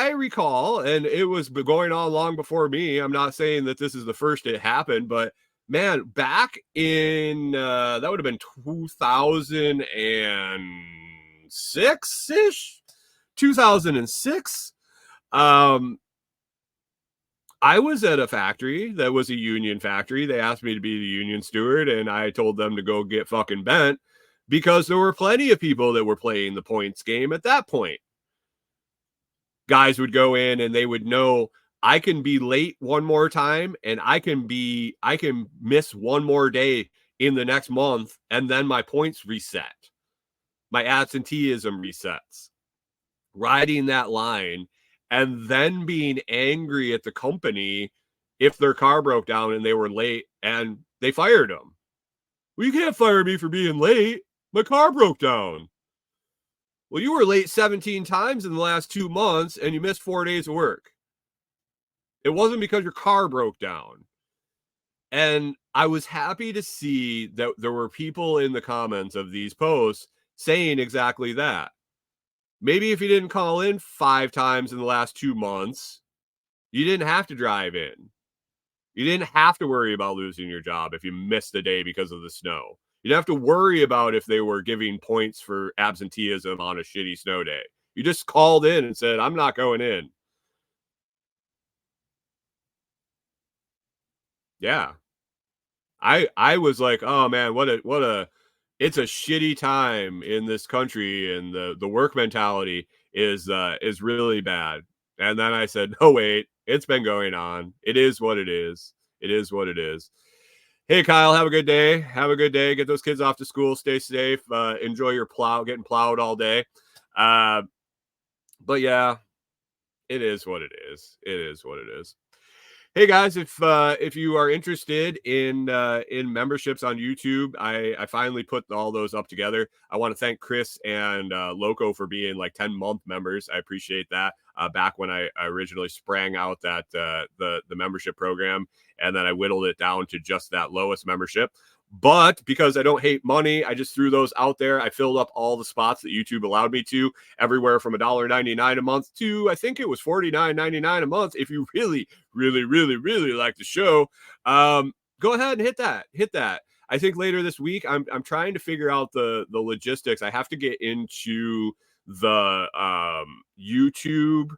recall, and it was going on long before me. I'm not saying that this is the first it happened, but man, back in that would have been 2006 ish, 2006. I was at a factory that was a union factory. They asked me to be the union steward, and I told them to go get fucking bent because there were plenty of people that were playing the points game at that point. Guys would go in and they would know I can be late one more time and I can miss one more day in the next month and then my points reset. My absenteeism resets. Riding that line and then being angry at the company if their car broke down and they were late and they fired them. Well, you can't fire me for being late. My car broke down. Well, you were late 17 times in the last 2 months and you missed 4 days of work. It wasn't because your car broke down. And I was happy to see that there were people in the comments of these posts saying exactly that. Maybe if you didn't call in 5 times in the last 2 months, you didn't have to drive in. You didn't have to worry about losing your job if you missed a day because of the snow. You didn't have to worry about if they were giving points for absenteeism on a shitty snow day. You just called in and said, I'm not going in. Yeah. I was like, oh man, it's a shitty time in this country, and the work mentality is really bad. And then I said, no, wait, it's been going on. It is what it is. It is what it is. Hey, Kyle, have a good day. Have a good day. Get those kids off to school. Stay safe. Enjoy your getting plowed all day. But yeah, it is what it is. It is what it is. Hey guys, if you are interested in memberships on YouTube, I finally put all those up together. I want to thank Chris and Loco for being like 10-month members. I appreciate that. Back when I originally sprang out that the membership program, and then I whittled it down to just that lowest membership. But because I don't hate money, I just threw those out there. I filled up all the spots that YouTube allowed me to, everywhere from $1.99 a month to, I think it was $49.99 a month. If you really, really, really, really like the show, go ahead and hit that. I think later this week, I'm trying to figure out the logistics. I have to get into the YouTube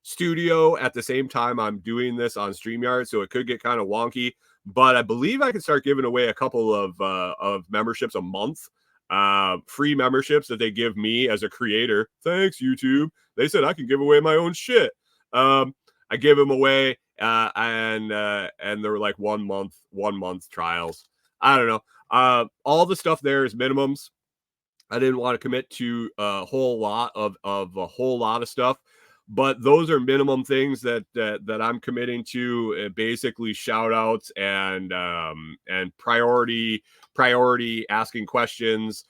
studio at the same time I'm doing this on StreamYard, so it could get kind of wonky. But I believe I can start giving away a couple of memberships a month, free memberships that they give me as a creator. Thanks, YouTube. They said I can give away my own shit. I give them away, and they're like 1 month trials. I don't know. All the stuff there is minimums. I didn't want to commit to a whole lot of a whole lot of stuff. But those are minimum things that I'm committing to, basically shout outs and priority asking questions,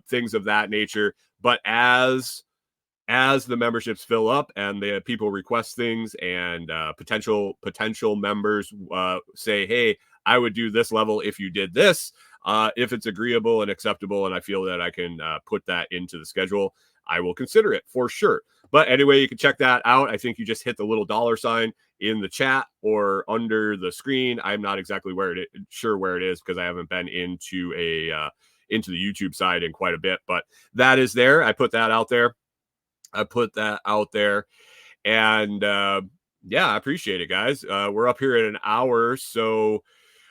things of that nature. But as the memberships fill up and the people request things and potential members say, hey, I would do this level if you did this, if it's agreeable and acceptable and I feel that I can put that into the schedule, I will consider it for sure. But anyway, you can check that out. I think you just hit the little $ in the chat or under the screen. I'm not exactly sure where it is because I haven't been into the YouTube side in quite a bit, but that is there. I put that out there. And yeah, I appreciate it, guys. We're up here at an hour, so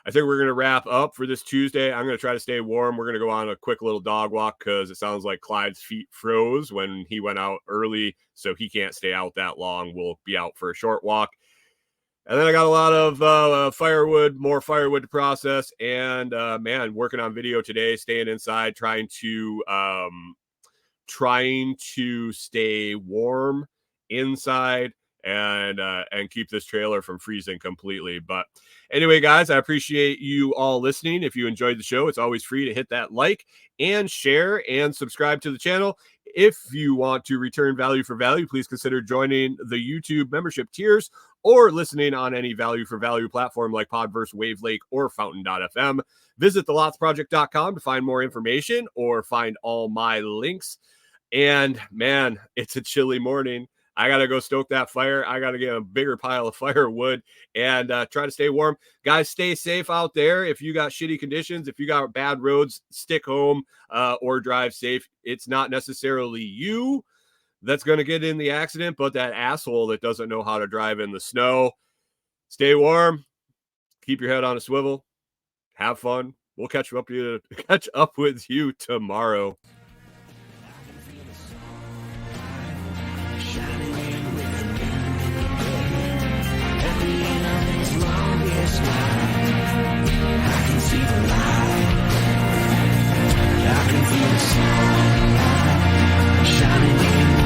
I think we're going to wrap up for this Tuesday. I'm going to try to stay warm. We're going to go on a quick little dog walk because it sounds like Clyde's feet froze when he went out early, so he can't stay out that long. We'll be out for a short walk. And then I got a lot of firewood, more firewood to process, and man, working on video today, staying inside, trying to stay warm inside and keep this trailer from freezing completely. But anyway, guys, I appreciate you all listening. If you enjoyed the show, it's always free to hit that like and share and subscribe to the channel. If you want to return value for value, please consider joining the YouTube membership tiers or listening on any value for value platform like Podverse, Wavelake, or Fountain.fm. Visit thelotsproject.com to find more information or find all my links. And man, it's a chilly morning. I got to go stoke that fire. I got to get a bigger pile of firewood and try to stay warm. Guys, stay safe out there. If you got shitty conditions, if you got bad roads, stick home or drive safe. It's not necessarily you that's going to get in the accident, but that asshole that doesn't know how to drive in the snow. Stay warm. Keep your head on a swivel. Have fun. We'll catch up with you tomorrow. I can feel the sun shining in